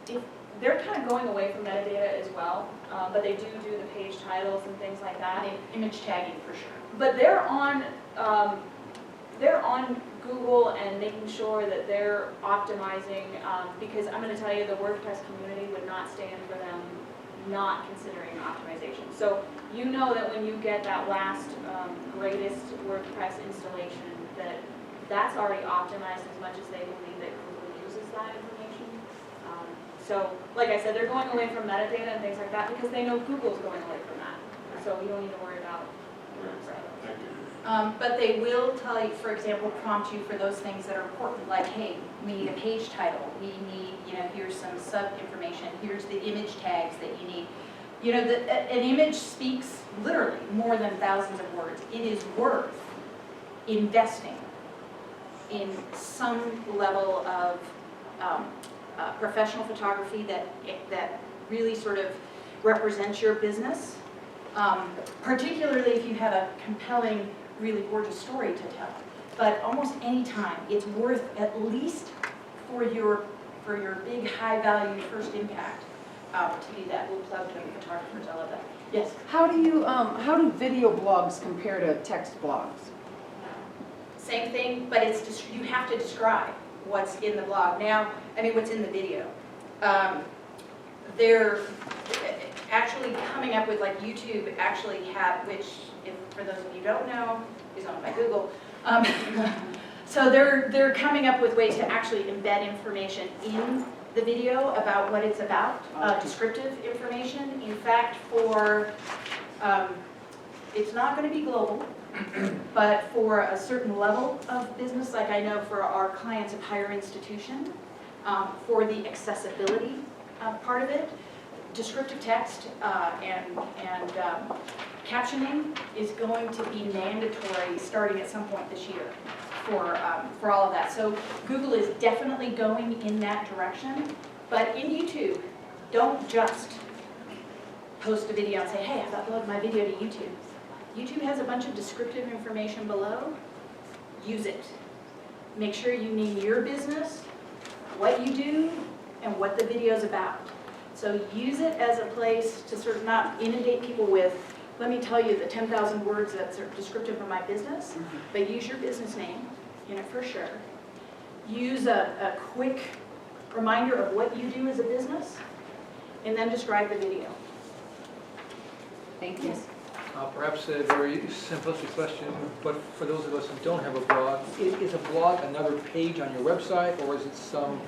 if, they're kind of going away from metadata as well, but they do the page titles and things like that. And image tagging for sure. But they're on Google and making sure that they're optimizing, because I'm gonna tell you, the WordPress community would not stand for them not considering optimization. So you know that when you get that last greatest WordPress installation, that's already optimized as much as they believe that Google uses that information. So, like I said, they're going away from metadata and things like that because they know Google's going away from that. So we don't need to worry about Thank you. But they will tell you, for example, prompt you for those things that are important, like, hey, we need a page title, we need, here's some sub-information, here's the image tags that you need. An image speaks literally more than thousands of words. It is worth investing in some level of professional photography that really sort of represents your business. Particularly if you have a compelling, really gorgeous story to tell. But almost any time, it's worth, at least for your big, high-value first impact, to do that. We'll plug to photographers, I love that. Yes? How do video blogs compare to text blogs? Same thing, but it's just, you have to describe what's in the blog. Now, what's in the video. They're actually coming up with, like, YouTube actually have, which, if for those of you who don't know, is owned by Google. So they're coming up with ways to actually embed information in the video about what it's about, descriptive information. In fact, it's not going to be global, but for a certain level of business, like I know for our clients of higher institution, for the accessibility part of it, descriptive text and captioning is going to be mandatory starting at some point this year for all of that. So Google is definitely going in that direction, but in YouTube, don't just post a video and say, hey, I've uploaded my video to YouTube. YouTube has a bunch of descriptive information below. Use it. Make sure you name your business, what you do, and what the video is about. So use it as a place to sort of not inundate people with, let me tell you the 10,000 words that are descriptive of my business, but use your business name in it for sure. Use a quick reminder of what you do as a business, and then describe the video. Thank you. Yes. Perhaps a very simplistic question, but for those of us who don't have a blog, is a blog another page on your website, or is it some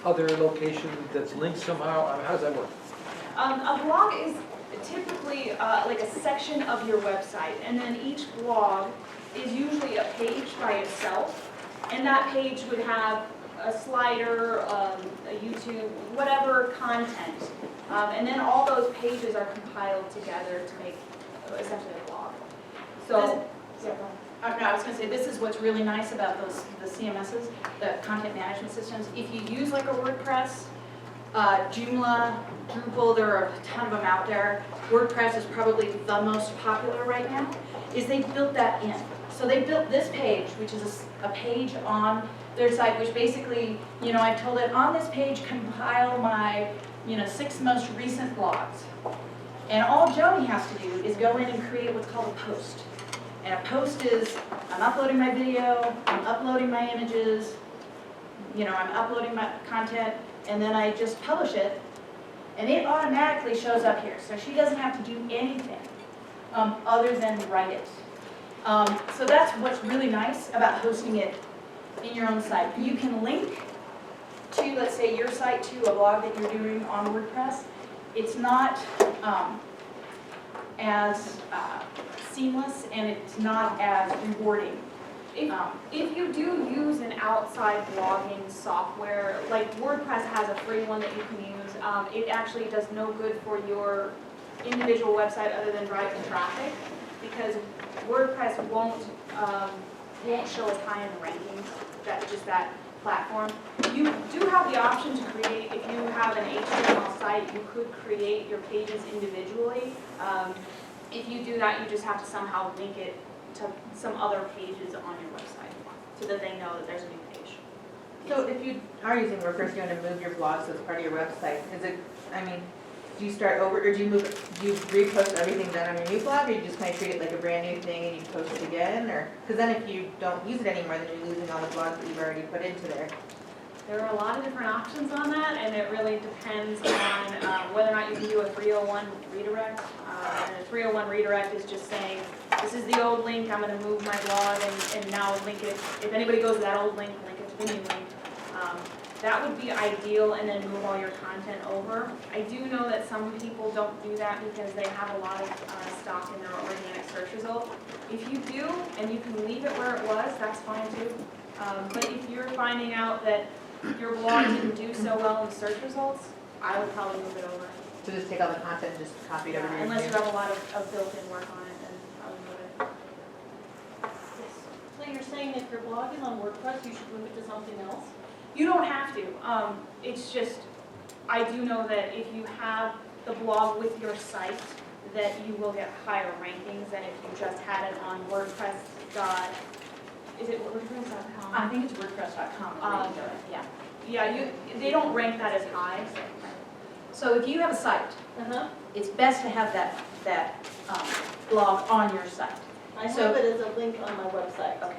other location that's linked somehow? How does that work? A blog is typically like a section of your website, and then each blog is usually a page by itself, and that page would have a slider, a YouTube, whatever content, and then all those pages are compiled together to make essentially a blog. So, yeah, go ahead. No, I was going to say, this is what's really nice about the CMSs, the content management systems. If you use like a WordPress, Joomla, Drupal, there are a ton of them out there. WordPress is probably the most popular right now, is they built that in. So they built this page, which is a page on their site, which basically, I told it, on this page, compile my, 6 most recent blogs. And all Joni has to do is go in and create what's called a post. And a post is, I'm uploading my video, I'm uploading my images, I'm uploading my content, and then I just publish it, and it automatically shows up here. So she doesn't have to do anything other than write it. So that's what's really nice about hosting it in your own site. You can link to, let's say, your site to a blog that you're doing on WordPress. It's not as seamless, and it's not as rewarding. If you do use an outside blogging software, like WordPress has a free one that you can use, it actually does no good for your individual website other than driving traffic, because WordPress won't show as high in the rankings, that platform. You do have the option to create, if you have an HTML site, you could create your pages individually. If you do that, you just have to somehow link it to some other pages on your website so that they know that there's a new page. So if you are using WordPress, you want to move your blog so it's part of your website, is it, I mean, do you start over, or do you repost everything done on your new blog, or you just kind of treat it like a brand new thing and you post it again, or? Because then if you don't use it anymore, then you're losing all the blogs that you've already put into there. There are a lot of different options on that, and it really depends on whether or not you can do a 301 redirect. And a 301 redirect is just saying, this is the old link, I'm going to move my blog and now link it. If anybody goes to that old link it to the new link. That would be ideal, and then move all your content over. I do know that some people don't do that because they have a lot of stock in their organic search result. If you do, and you can leave it where it was, that's fine too. But if you're finding out that your blog didn't do so well in the search results, I would probably move it over. So just take all the content and just copy it over to your Unless you new. have a lot of built-in work on it, then probably move it. So you're saying if your blog is on WordPress, you should move it to something else? You don't have to. It's just, I do know that if you have the blog with your site, that you will get higher rankings than if you just had it on WordPress. Is it WordPress.com? I think it's WordPress.com. Yeah. Yeah, they don't rank that as high. So if you have a site, it's best to have that blog on your site. I So- have it as a link on my website. Okay.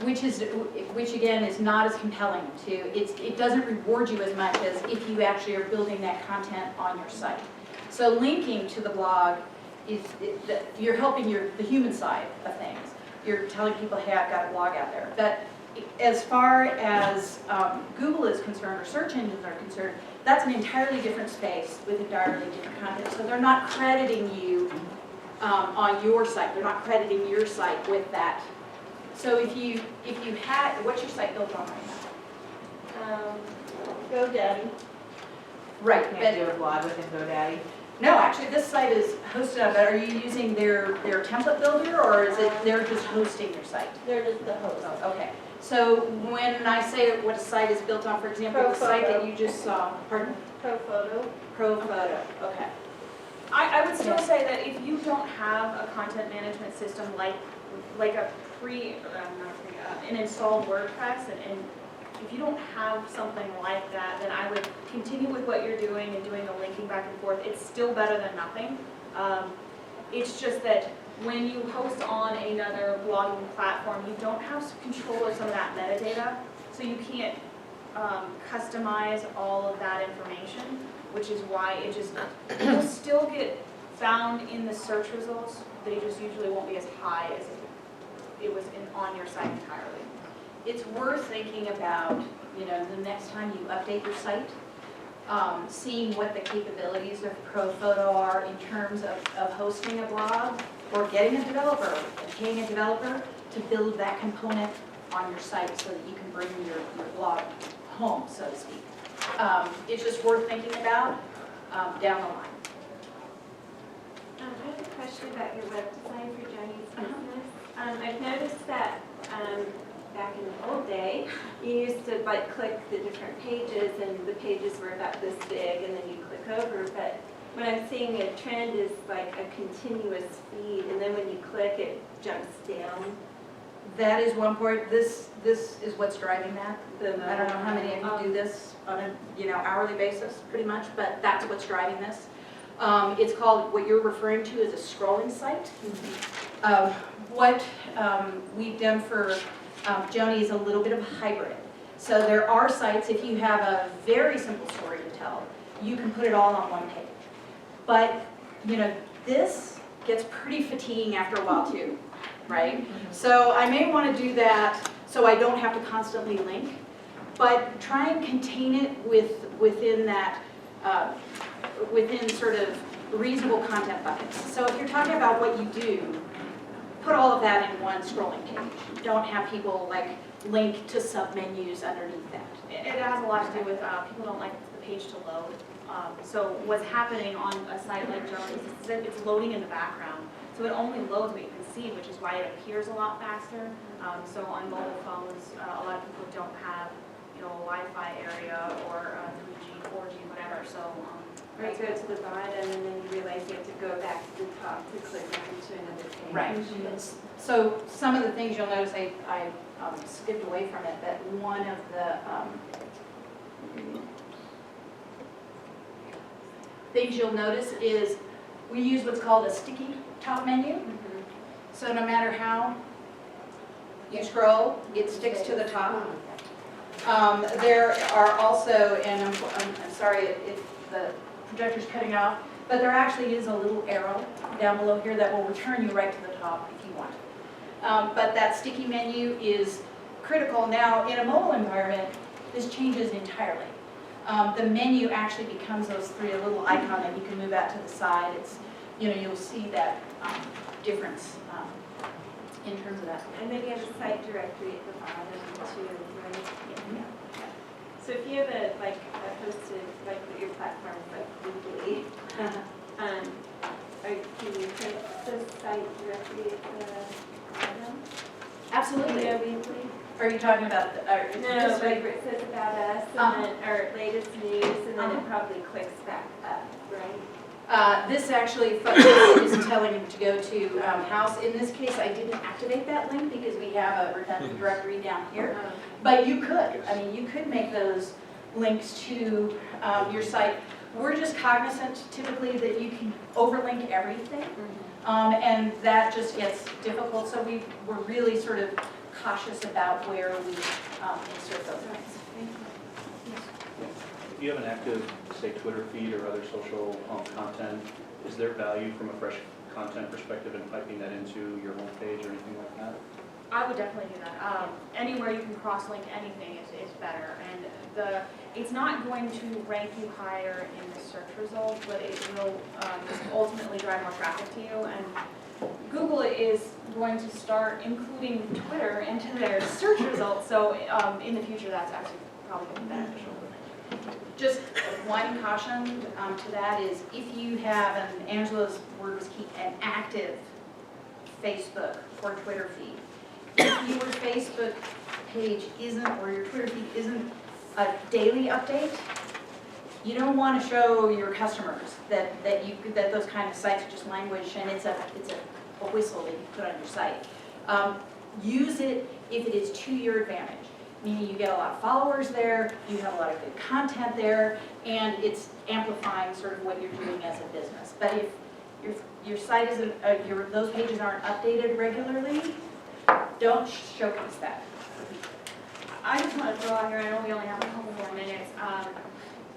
Which again is not as compelling to, it doesn't reward you as much as if you actually are building that content on your site. So linking to the blog is, you're helping the human side of things. You're telling people, hey, I've got a blog out there. But as far as Google is concerned, or search engines are concerned, that's an entirely different space with entirely different content. So they're not crediting you on your site. They're not crediting your site with that. So if you had, what's your site built on right now? GoDaddy. Right, Can't but do a blog within GoDaddy. no, actually this site is hosted on, but are you using their template builder, or is it they're just hosting your site? They're just the host. Oh, okay. So when I say what a site is built on, for example, the site that you just saw, pardon? ProPhoto. ProPhoto, okay. I would still say that if you don't have a content management system like a an installed WordPress, and if you don't have something like that, then I would continue with what you're doing and doing the linking back and forth. It's still better than nothing. It's just that when you host on another blogging platform, you don't have control of some of that metadata, so you can't customize all of that information, which is why you'll still get found in the search results. They just usually won't be as high as it was on your site entirely. It's worth thinking about, the next time you update your site, seeing what the capabilities of ProPhoto are in terms of hosting a blog, or getting a developer, and paying a developer to build that component on your site so that you can bring your blog home, so to speak. It's just worth thinking about down the line. I have a question about your web design for Joni's business. I've noticed that back in the old day, you used to click the different pages, and the pages were about this big, and then you click over. But what I'm seeing a trend is like a continuous feed, and then when you click, it jumps down. That is one part. This is what's driving that. I don't know how many of you do this on a hourly basis, pretty much, but that's what's driving this. It's called, what you're referring to as a scrolling site. What we've done for Joni is a little bit of a hybrid. So there are sites, if you have a very simple story to tell, you can put it all on one page. But, this gets pretty fatiguing after a while too, right? So I may want to do that so I don't have to constantly link, but try and contain it within that, within sort of reasonable content buckets. So if you're talking about what you do, put all of that in one scrolling page. Don't have people link to sub-menus underneath that. It has a lot to do with people don't like the page to load. So what's happening on a site like Joni's is that it's loading in the background. So it only loads what you can see, which is why it appears a lot faster. So on mobile phones, a lot of people don't have a Wi-Fi area or 3G, 4G, whatever. So Or you go to the bottom and then you realize you have to go back to the top to click onto another page. Right. So some of the things you'll notice, I skipped away from it, but one of the things you'll notice is we use what's called a sticky top menu. So no matter how you scroll, it sticks to the top. There are also, and I'm sorry if the projector's cutting off, but there actually is a little arrow down below here that will return you right to the top if you want. But that sticky menu is critical. Now, in a mobile environment, this changes entirely. The menu actually becomes those three, a little icon that you can move out to the side. It's, you'll see that difference in terms of that. And then you have a site directory at the bottom too, right? Yeah. So if you have a hosted, like your platform is like Weebly, can you put the site directory at the bottom? Absolutely. You know Weebly? Are you talking about No, this like right? where it says about us, and then, our latest news, and then it probably clicks back up, right? This actually is telling you to go to House. In this case, I didn't activate that link because we have a redundant directory down here. But you could. I mean, you could make those links to your site. We're just cognizant typically that you can overlink everything. And that just gets difficult. So we're really sort of cautious about where we insert those links. If you have an active, say, Twitter feed or other social content, is there value from a fresh content perspective in piping that into your homepage or anything like that? I would definitely do that. Anywhere you can cross-link anything is better. And it's not going to rank you higher in the search results, but it will just ultimately drive more traffic to you. And Google is going to start including Twitter into their search results. So in the future, that's actually probably going to be beneficial. Just one caution to that is if you have, and Angela's word was key, an active Facebook or Twitter feed, if your Facebook page isn't, or your Twitter feed isn't a daily update, you don't want to show your customers that those kind of sites are just language and it's a whistle that you put on your site. Use it if it is to your advantage. Meaning you get a lot of followers there, you have a lot of good content there, and it's amplifying sort of what you're doing as a business. But if your site isn't, those pages aren't updated regularly, don't showcase that. I just want to throw out here, I know we only have a couple more minutes.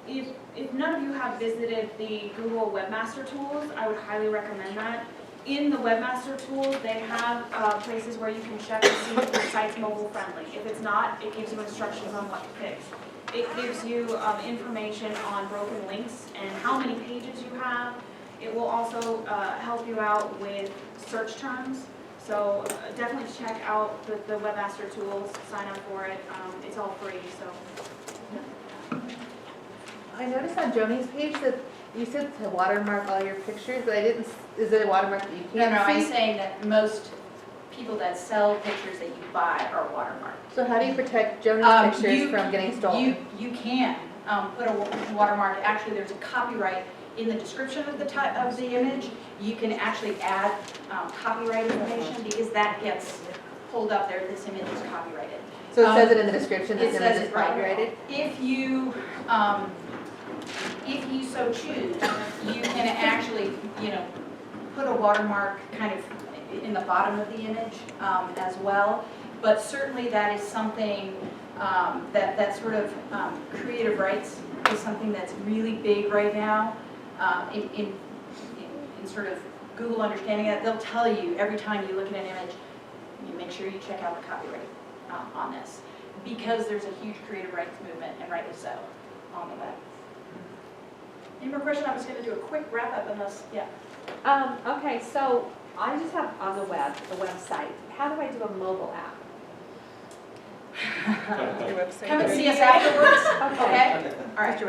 If none of you have visited the Google Webmaster Tools, I would highly recommend that. In the Webmaster Tools, they have places where you can check to see if your site's mobile friendly. If it's not, it gives you instructions on what to fix. It gives you information on broken links and how many pages you have. It will also help you out with search terms. So definitely check out the Webmaster Tools, sign up for it. It's all free, so. I noticed on Joni's page that you said to watermark all your pictures, but I didn't, is it a watermark that you No, can't see? I'm saying that most people that sell pictures that you buy are watermarked. So how do you protect Joni's pictures You- from getting stolen? You can put a watermark. Actually, there's a copyright in the description of the image. You can actually add copyright information because that gets pulled up there. This image is copyrighted. So it says it in the description, It this says image is it right. copyrighted? If you so choose, you can actually, put a watermark kind of in the bottom of the image as well. But certainly that is something that sort of creative rights is something that's really big right now in sort of Google understanding that. They'll tell you every time you look at an image, you make sure you check out the copyright on this because there's a huge creative rights movement, and rightly so, on the web. Any more questions? I was going to do a quick wrap up unless, yeah. Okay, so I just have on the website, how do I do a mobile app? Come and see us afterwards, okay? All right,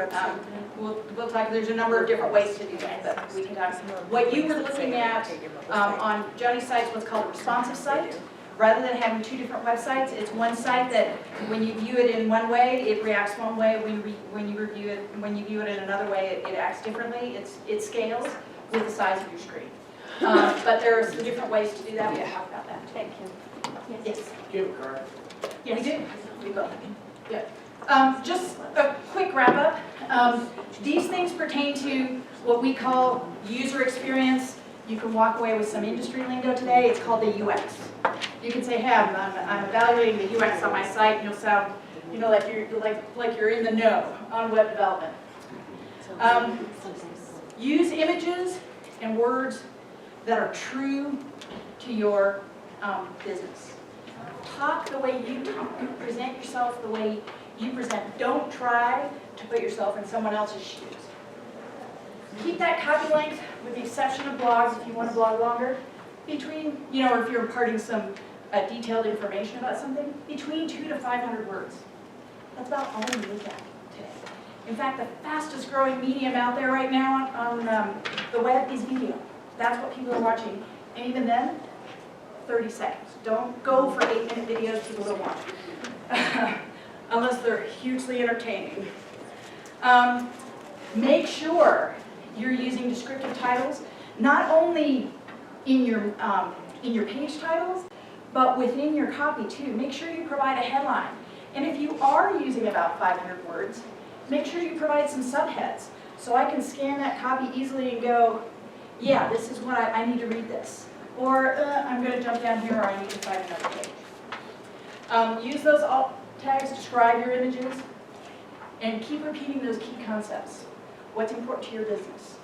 we'll talk, there's a number of different ways to do that, but we can talk. What you were looking at on Joni's site is what's called a responsive site. Rather than having two different websites, it's one site that when you view it in one way, it reacts one way. When you view it in another way, it acts differently. It scales with the size of your screen. But there are some different ways to do that. We'll talk about that. Thank you. Yes. Do you have a card? Yeah, we do. We both. Yeah. Just a quick wrap up. These things pertain to what we call user experience. You can walk away with some industry lingo today. It's called the UX. You can say, hey, I'm evaluating the UX on my site, and you'll sound, like you're in the know on web development. Use images and words that are true to your business. Talk the way you talk. Present yourself the way you present. Don't try to put yourself in someone else's shoes. Keep that copy length, with the exception of blogs, if you want to blog longer, between, or if you're imparting some detailed information about something, between 200 to 500 words. That's about all we look at today. In fact, the fastest growing medium out there right now on the web is video. That's what people are watching. And even then, 30 seconds. Don't go for 8-minute videos people don't watch. Unless they're hugely entertaining. Make sure you're using descriptive titles, not only in your page titles, but within your copy too. Make sure you provide a headline. And if you are using about 500 words, make sure you provide some subheads so I can scan that copy easily and go, yeah, this is what I need to read this. Or I'm going to jump down here, or I need to find another page. Use those alt tags, describe your images, and keep repeating those key concepts. What's important to your business?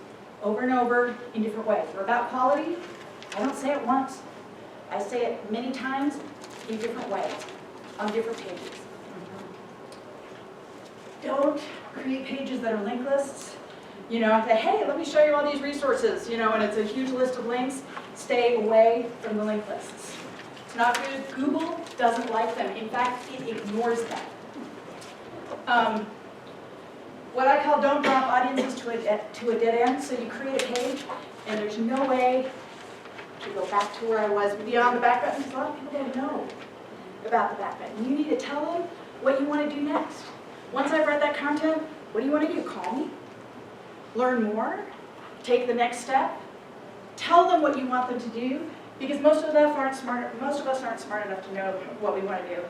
Over and over in different ways. We're about quality. I don't say it once. I say it many times in different ways, on different pages. Don't create pages that are link lists. Say, hey, let me show you all these resources, and it's a huge list of links. Stay away from the link lists. It's not good. Google doesn't like them. In fact, it ignores them. What I call don't drop audiences to a dead end. So you create a page, and there's no way to go back to where I was beyond the back button. A lot of people don't know about the back button. You need to tell them what you want to do next. Once I've read that content, what do you want to do? Call me? Learn more? Take the next step? Tell them what you want them to do, because most of us aren't smart enough to know what we want to do.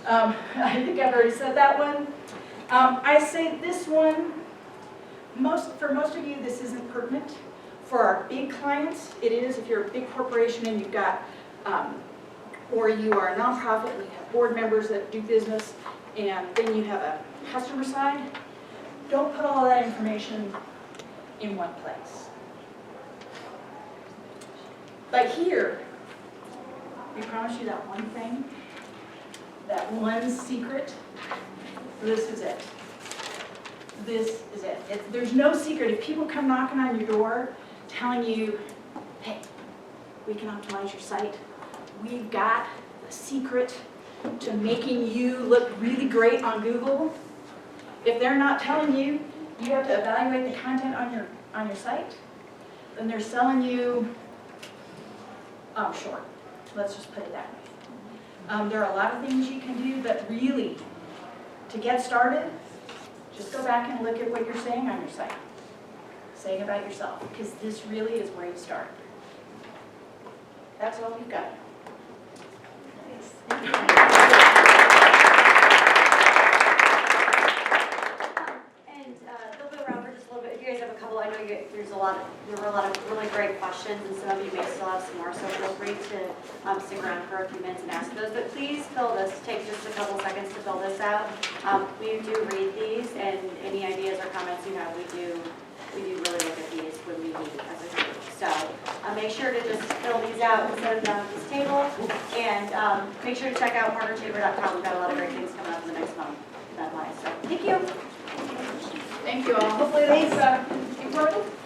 I think I've already said that one. I say this one, for most of you, this isn't pertinent. For our big clients, it is. If you're a big corporation and you've got, or you are a nonprofit and you have board members that do business, and then you have a customer side, don't put all that information in one place. But here, we promise you that one thing, that one secret. This is it. This is it. There's no secret. If people come knocking on your door telling you, hey, we can optimize your site, we've got the secret to making you look really great on Google. If they're not telling you, you have to evaluate the content on your site, then they're selling you short. Let's just put it that way. There are a lot of things you can do that really, to get started, just go back and look at what you're saying on your site. Saying about yourself, because this really is where you start. That's all we've got. And a little bit around for just a little bit, if you guys have a couple, I know there were a lot of really great questions, and some of you may still have some more, so feel free to stick around for a few minutes and ask those. But please fill this, take just a couple seconds to fill this out. We do read these, and any ideas or comments you have, we do really look at these when we meet as a group. So make sure to just fill these out and send them down at this table, and make sure to check out partnerchamber.com. We've got a lot of great things coming up in the next month that way. So thank you. Thank you all. Hopefully that's informative.